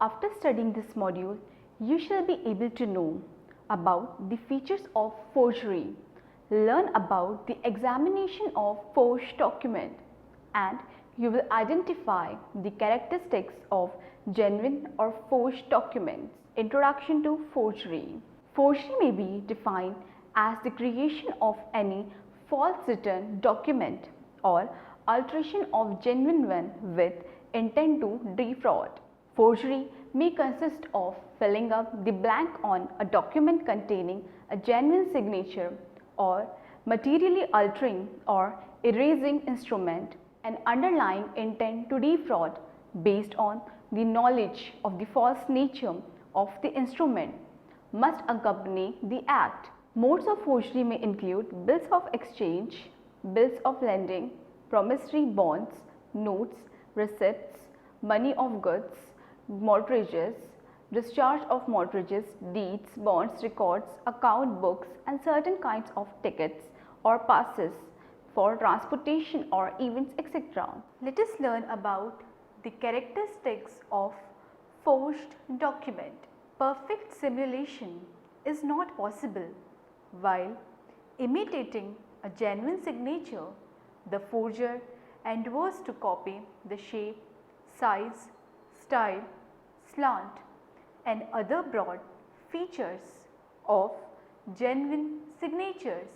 After studying this module, you shall be able to know about the features of forgery, learn about the examination of forged document, and you will identify the characteristics of genuine or forged documents. Introduction to forgery. Forgery may be defined as the creation of any false written document or alteration of genuine one with intent to defraud. Forgery may consist of filling up the blank on a document containing a genuine signature or materially altering or erasing instrument. An underlying intent to defraud based on the knowledge of the false nature of the instrument must accompany the act. Modes of forgery may include bills of exchange, bills of lending, promissory bonds, notes, receipts, money of goods, mortgages, discharge of mortgages, deeds, bonds, records, account books, and certain kinds of tickets or passes for transportation or events, etc. Let us learn about the characteristics of forged document. Perfect simulation is not possible while imitating a genuine signature. The forger endeavors to copy the shape, size, style, slant, and other broad features of genuine signatures.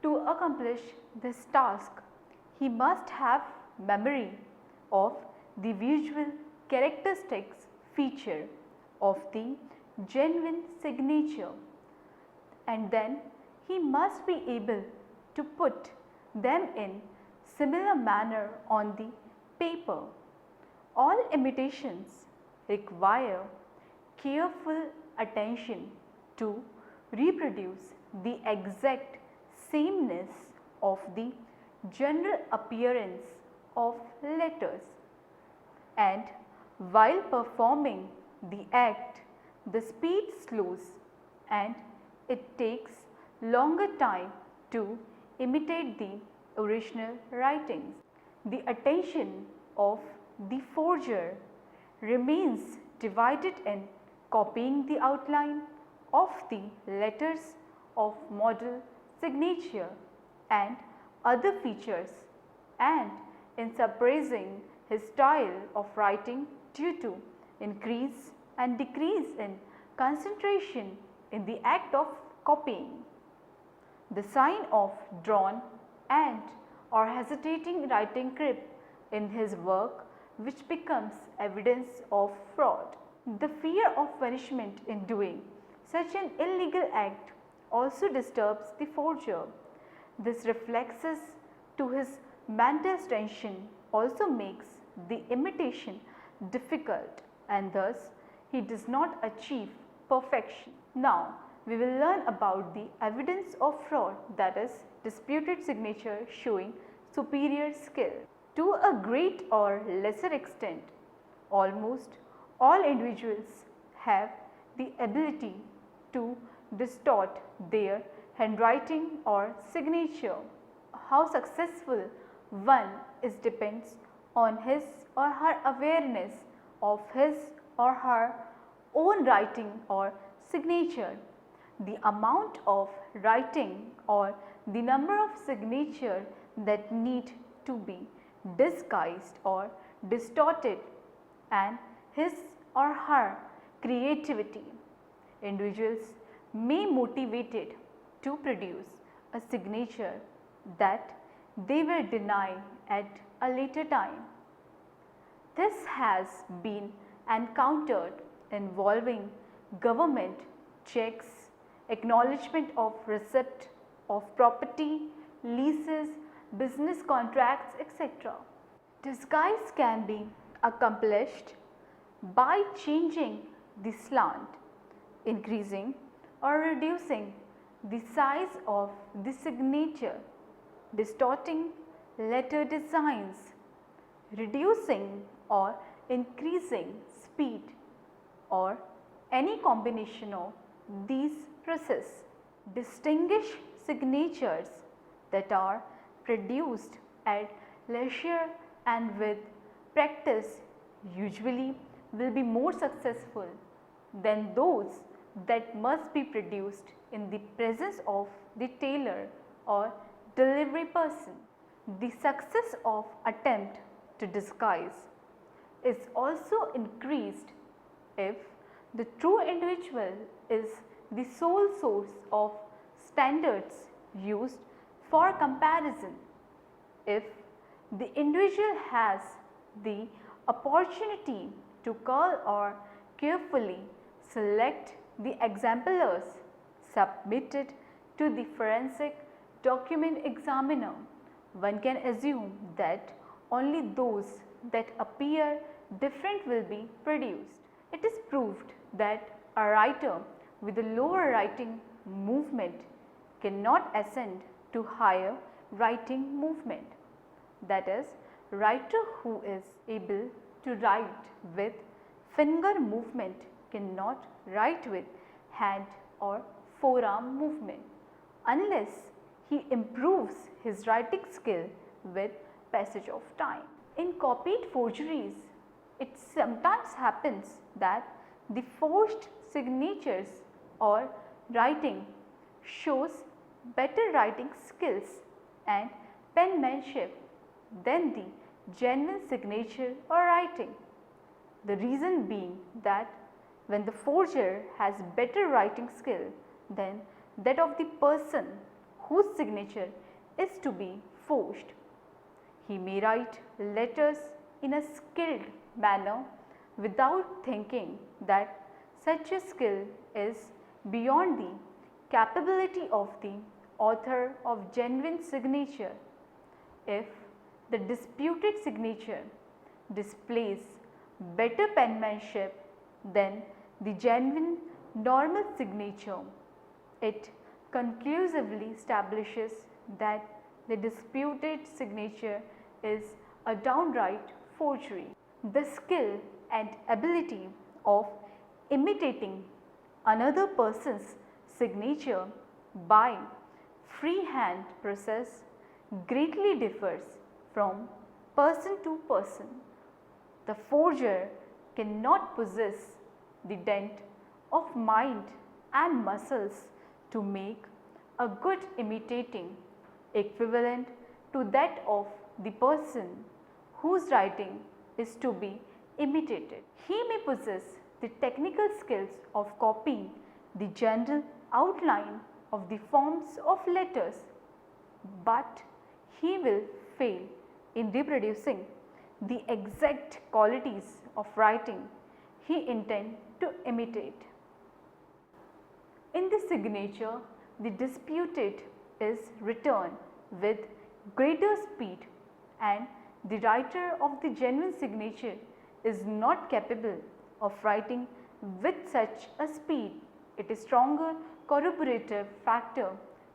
To accomplish this task, he must have memory of the visual characteristics feature of the genuine signature, and then he must be able to put them in similar manner on the paper. All imitations require careful attention to reproduce the exact sameness of the general appearance of letters, and while performing the act, the speed slows and it takes longer time to imitate the original writings. The attention of the forger remains divided in copying the outline of the letters of model signature and other features, and in suppressing his style of writing due to increase and decrease in concentration in the act of copying. The sign of drawn and or hesitating writing grip in his work, which becomes evidence of fraud. The fear of punishment in doing such an illegal act also disturbs the forger. This reflexes to his mental tension also makes the imitation difficult, and thus he does not achieve perfection. Now we will learn about the evidence of fraud, that is disputed signature showing superior skill. To a great or lesser extent, almost all individuals have the ability to distort their handwriting or signature. How successful one is depends on his or her awareness of his or her own writing or signature. The amount of writing or the number of signature that need to be disguised or distorted, and his or her creativity. Individuals may motivated to produce a signature that they will deny at a later time. This has been encountered involving government checks, acknowledgement of receipt of property, leases, business contracts, etc. Disguise can be accomplished by changing the slant, increasing or reducing the size of the signature, distorting letter designs, reducing or increasing speed, or any combination of these processes. Distinguish signatures that are produced at leisure and with practice, usually will be more successful than those that must be produced in the presence of the tailor or delivery person. The success of attempt to disguise is also increased if the true individual is the sole source of standards used for comparison. If the individual has the opportunity to call or carefully select the exemplars submitted to the forensic document examiner, one can assume that only those that appear different will be produced. It is proved that a writer with a lower writing movement cannot ascend to higher writing movement. That is, writer who is able to write with finger movement cannot write with hand or forearm movement unless he improves his writing skill with passage of time. In copied forgeries, it sometimes happens that the forged signatures or writing shows better writing skills and penmanship than the genuine signature or writing. The reason being that when the forger has better writing skill than that of the person whose signature is to be forged, he may write letters in a skilled manner without thinking that such a skill is beyond the capability of the author of genuine signature. If the disputed signature displays better penmanship than the genuine normal signature, it conclusively establishes that the disputed signature is a downright forgery. The skill and ability of imitating another person's signature by freehand process greatly differs from person to person. The forger cannot possess the dent of mind and muscles to make a good imitating equivalent to that of the person whose writing is to be imitated. He may possess the technical skills of copying the general outline of the forms of letters, but he will fail in reproducing the exact qualities of writing he intends to imitate. In the signature, the disputed is written with greater speed, and the writer of the genuine signature is not capable of writing with such a speed. It is a stronger corroborative factor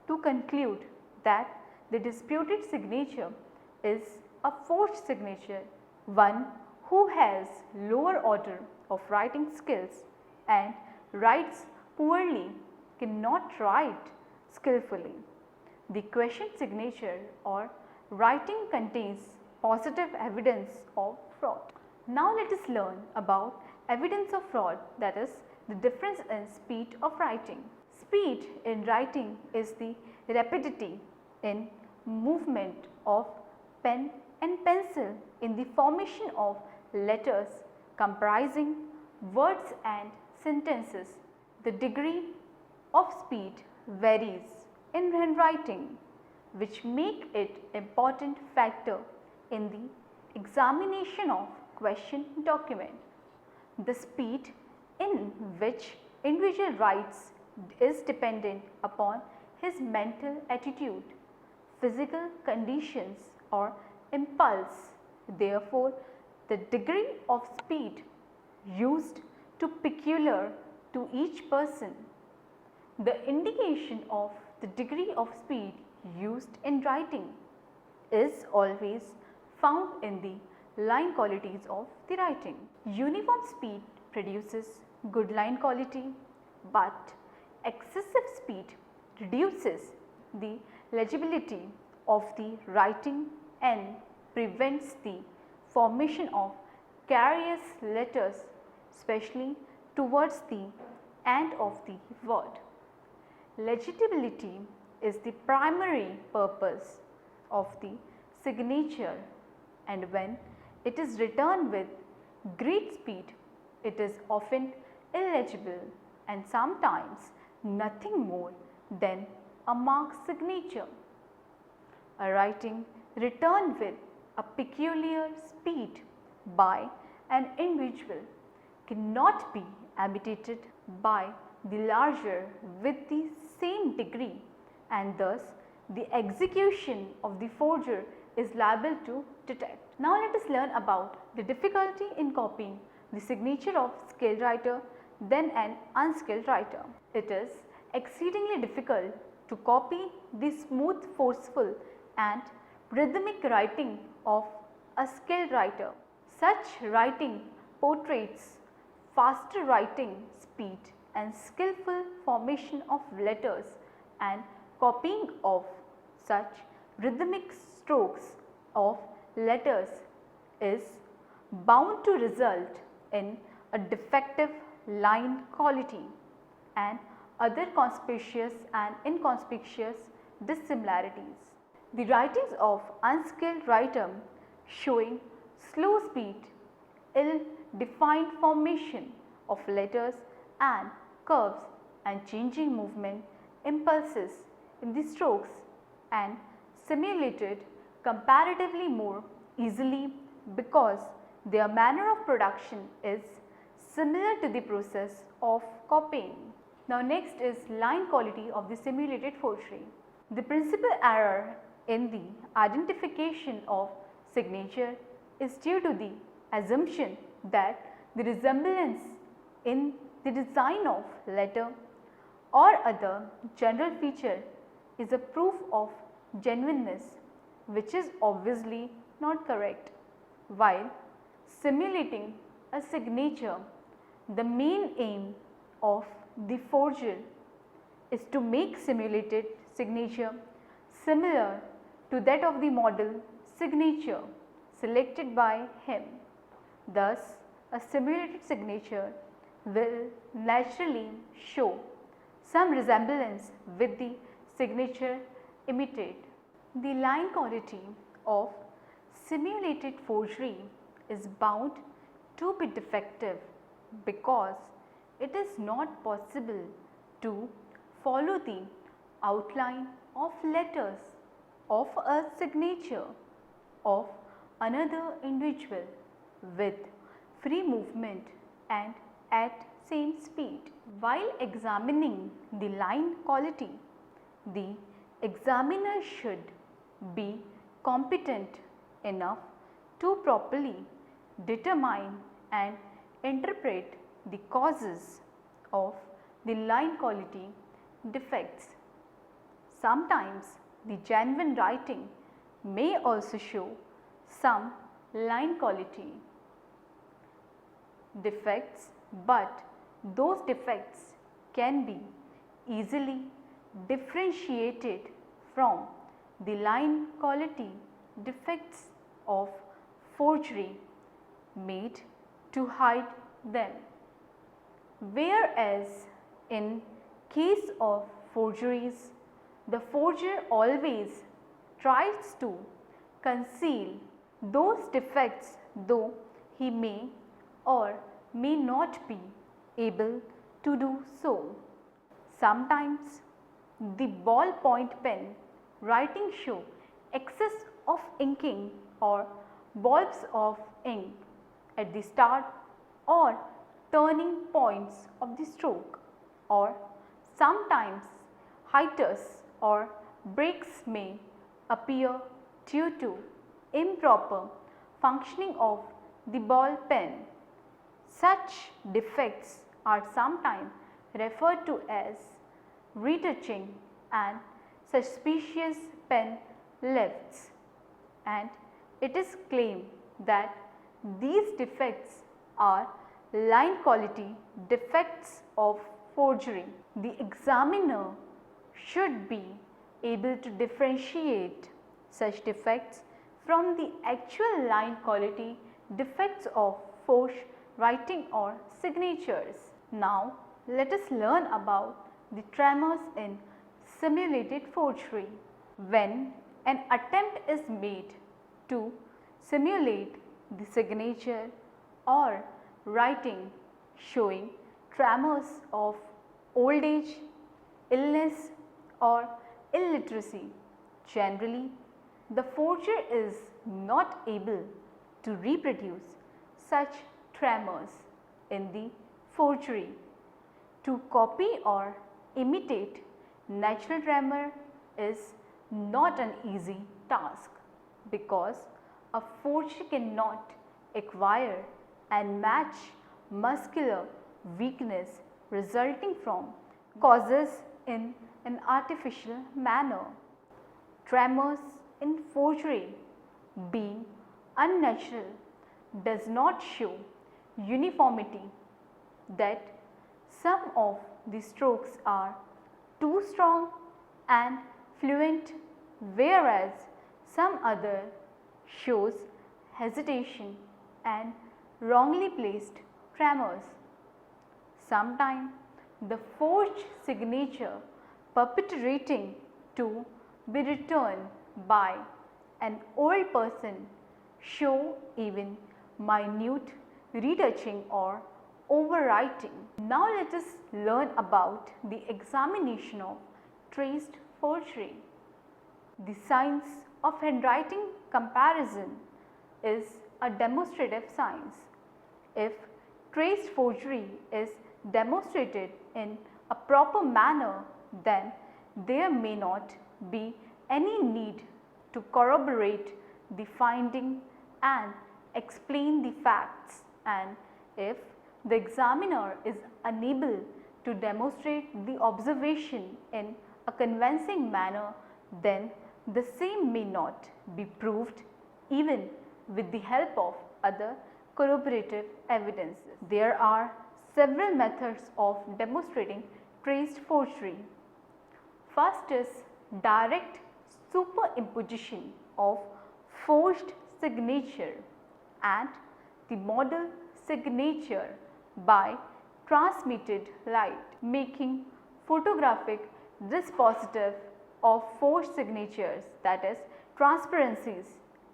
to conclude that the disputed signature is a forged signature. One who has lower order of writing skills and writes poorly cannot write skillfully. The questioned signature or writing contains positive evidence of fraud. Now let us learn about evidence of fraud, that is the difference in speed of writing. Speed in writing is the rapidity in movement of pen and pencil in the formation of letters comprising words and sentences. The degree of speed varies in handwriting, which make it important factor in the examination of question document. The speed in which individual writes is dependent upon his mental attitude, physical conditions or impulse. Therefore, the degree of speed used to peculiar to each person. The indication of the degree of speed used in writing is always found in the line qualities of the writing. Uniform speed produces good line quality, but excessive speed reduces the legibility of the writing and prevents the formation of carious letters especially towards the end of the word. Legibility is the primary purpose of the signature, and when it is written with great speed, it is often illegible and sometimes nothing more than a marked signature. A writing written with a peculiar speed by an individual cannot be imitated by the larger with the same degree, and thus the execution of the forger is liable to detect. Now let us learn about the difficulty in copying the signature of skilled writer than an unskilled writer. It is exceedingly difficult to copy the smooth, forceful and rhythmic writing of a skilled writer. Such writing portrays faster writing speed and skillful formation of letters, and copying of such rhythmic strokes of letters is bound to result in a defective line quality and other conspicuous and inconspicuous dissimilarities. The writings of unskilled writer showing slow speed, ill defined formation of letters and curves and changing movement impulses in the strokes and simulated comparatively more easily because their manner of production is similar to the process of copying. Now next is line quality of the simulated forgery. The principal error in the identification of signature is due to the assumption that the resemblance in the design of letter or other general feature is a proof of genuineness, which is obviously not correct. While simulating a signature, the main aim of the forger is to make simulated signature similar to that of the model signature selected by him. Thus, a simulated signature will naturally show some resemblance with the signature imitated. The line quality of simulated forgery is bound to be defective because it is not possible to follow the outline of letters of a signature of another individual with free movement and at same speed. While examining the line quality, the examiner should be competent enough to properly determine and interpret the causes of the line quality defects. Sometimes the genuine writing may also show some line quality defects, but those defects can be easily differentiated from the line quality defects of forgery made to hide them. Whereas in case of forgeries, the forger always tries to conceal those defects, though he may or may not be able to do so. Sometimes the ballpoint pen writing show excess of inking or bulbs of ink at the start or turning points of the stroke, or sometimes hiatus or breaks may appear due to improper functioning of the ball pen. Such defects are sometimes referred to as retouching and suspicious pen lifts, and it is claimed that these defects are line quality defects of forgery. The examiner should be able to differentiate such defects from the actual line quality defects of forged writing or signatures. Now let us learn about the tremors in simulated forgery. When an attempt is made to simulate the signature or writing showing tremors of old age, illness or illiteracy, generally the forger is not able to reproduce such tremors in the forgery. To copy or imitate natural tremor is not an easy task because a forger cannot acquire and match muscular weakness resulting from causes in an artificial manner. Tremors in forgery being unnatural does not show uniformity, that some of the strokes are too strong and fluent, whereas some other shows hesitation and wrongly placed tremors. Sometimes the forged signature perpetrating to be returned by an old person show even minute retouching or overwriting. Now let us learn about the examination of traced forgery. The science of handwriting comparison is a demonstrative science. If traced forgery is demonstrated in a proper manner, then there may not be any need to corroborate the finding and explain the facts, and if the examiner is unable to demonstrate the observation in a convincing manner, then the same may not be proved even with the help of other corroborative evidences. There are several methods of demonstrating traced forgery. First is direct superimposition of forged signature and the model signature by transmitted light, making photographic dispositive of forged signatures, that is transparencies,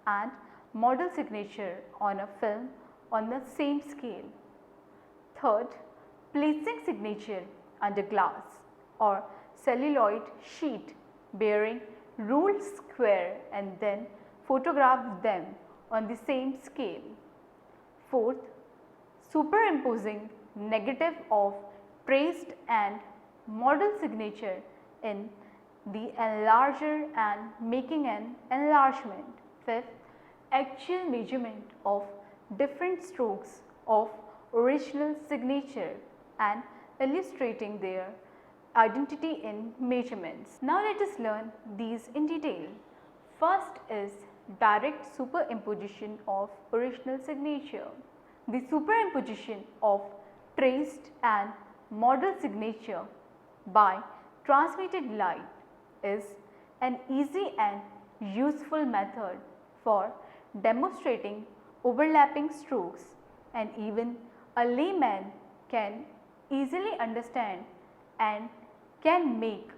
and model signature on a film on the same scale. Third, placing signature under glass or celluloid sheet bearing ruled square and then photograph them on the same scale. Fourth, superimposing negative of traced and model signature in the enlarger and making an enlargement. Fifth, actual measurement of different strokes of original signature and illustrating their identity in measurements. Now let us learn these in detail. First is direct superimposition of original signature. The superimposition of traced and model signature by transmitted light is an easy and useful method for demonstrating overlapping strokes, and even a layman can easily understand and can make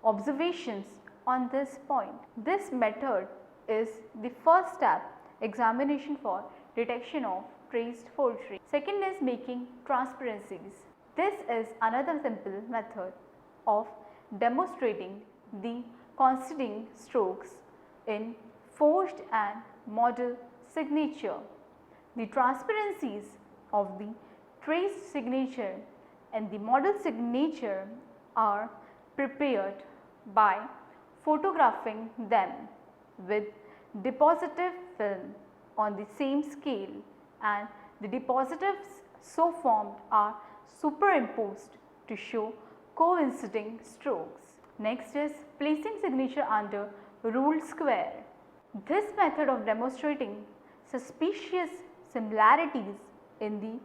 observations on this point. This method is the first step examination for detection of traced forgery. Second is making transparencies. This is another simple method of demonstrating the coinciding strokes in forged and model signature. The transparencies of the traced signature and the model signature are prepared by photographing them with depositive film on the same scale, and the depositives so formed are superimposed to show coinciding strokes. Next is placing signature under ruled square. This method of demonstrating suspicious similarities in the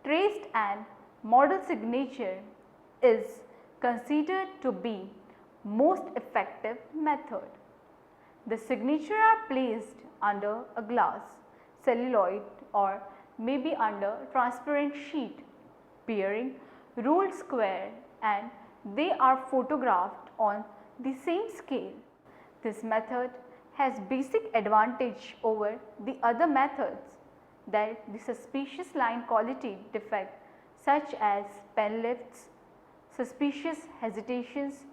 traced and model signature is considered to be most effective method. The signature are placed under a glass, celluloid or may be under transparent sheet bearing ruled square and they are photographed on the same scale. This method has basic advantage over the other methods that the suspicious line quality defect such as pen lifts, suspicious hesitations,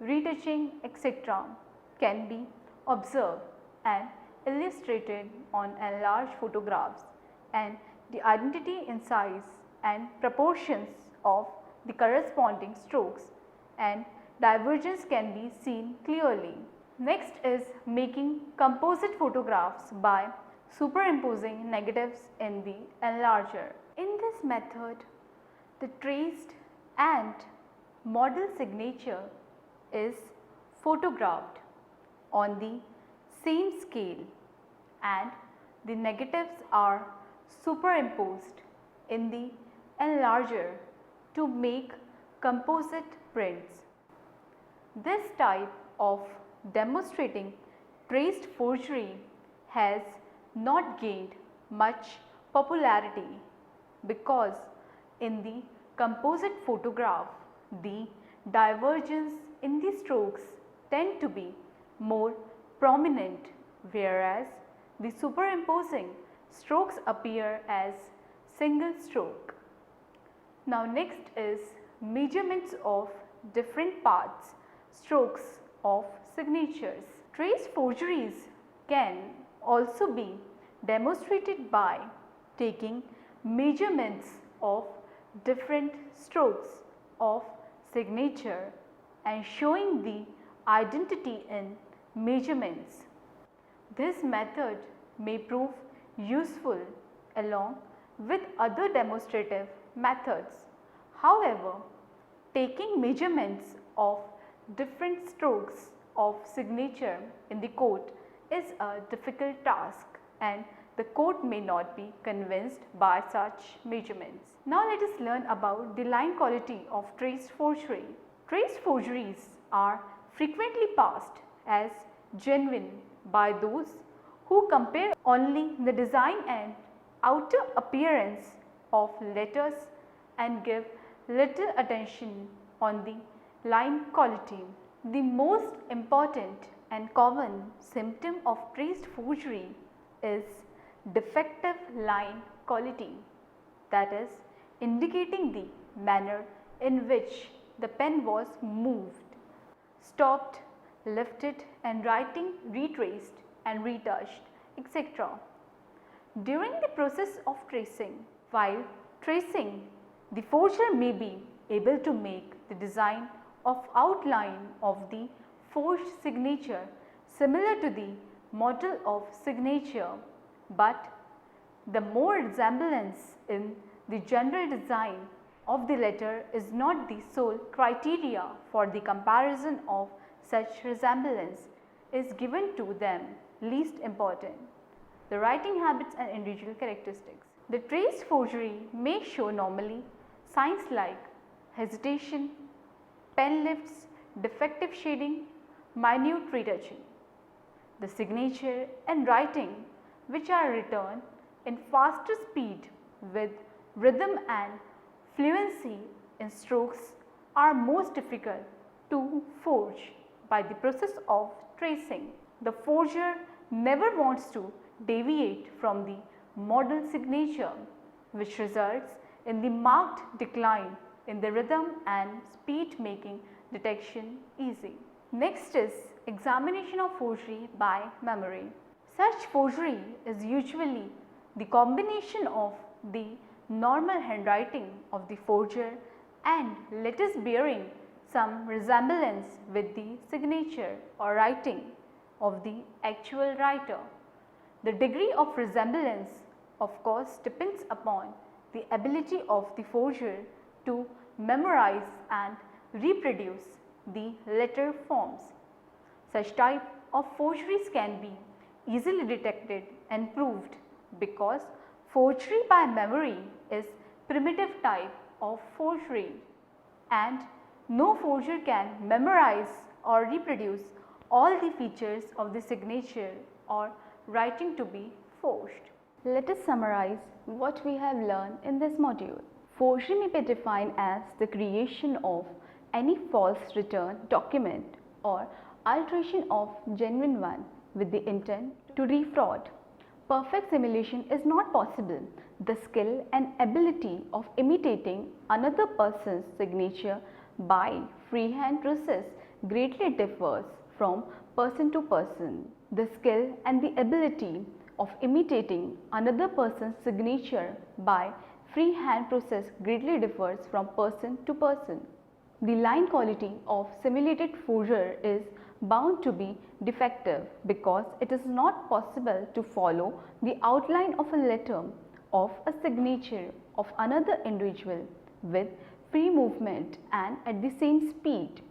retouching etc. can be observed and illustrated on enlarged photographs, and the identity in size and proportions of the corresponding strokes and divergence can be seen clearly. Next is making composite photographs by superimposing negatives in the enlarger. In this method, the traced and model signature is photographed on the same scale and the negatives are superimposed in the enlarger to make composite prints. This type of demonstrating traced forgery has not gained much popularity because in the composite photograph the divergence in the strokes tend to be more prominent, whereas the superimposing strokes appear as single stroke. Now next is measurements of different parts, strokes of signatures. Trace forgeries can also be demonstrated by taking measurements of different strokes of signature and showing the identity in measurements. This method may prove useful along with other demonstrative methods. However, taking measurements of different strokes of signature in the court is a difficult task and the court may not be convinced by such measurements. Now let us learn about the line quality of traced forgery. Traced forgeries are frequently passed as genuine by those who compare only the design and outer appearance of letters and give little attention on the line quality. The most important and common symptom of traced forgery is defective line quality, that is indicating the manner in which the pen was moved, stopped, lifted and writing retraced and retouched, etc. During the process of tracing, while tracing, the forger may be able to make the design of outline of the forged signature similar to the model of signature, but the more resemblance in the general design of the letter is not the sole criteria for the comparison of such resemblance is given to them least important, the writing habits and individual characteristics. The traced forgery may show normally signs like hesitation, pen lifts, defective shading, minute retouching. The signature and writing which are written in faster speed with rhythm and fluency in strokes are most difficult to forge by the process of tracing. The forger never wants to deviate from the model signature, which results in the marked decline in the rhythm and speed, making detection easy. Next is examination of forgery by memory. Such forgery is usually the combination of the normal handwriting of the forger and letters bearing some resemblance with the signature or writing of the actual writer. The degree of resemblance of course depends upon the ability of the forger to memorize and reproduce the letter forms. Such type of forgeries can be easily detected and proved because forgery by memory is primitive type of forgery and no forger can memorize or reproduce all the features of the signature or writing to be forged. Let us summarize what we have learned in this module. Forgery may be defined as the creation of any false return document or alteration of genuine one with the intent to defraud. Perfect simulation is not possible. The skill and ability of imitating another person's signature by freehand process greatly differs from person to person. The skill and the ability of imitating another person's signature by freehand process greatly differs from person to person. The line quality of simulated forger is bound to be defective because it is not possible to follow the outline of a letter of a signature of another individual with free movement and at the same speed.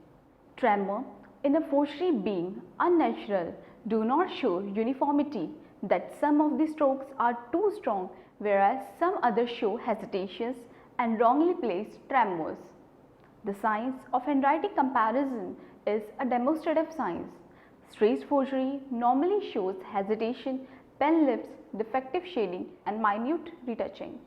Tremor in a forgery being unnatural do not show uniformity, that some of the strokes are too strong whereas some others show hesitations and wrongly placed tremors. The science of handwriting comparison is a demonstrative science. Straight forgery normally shows hesitation, pen lips, defective shading and minute retouching.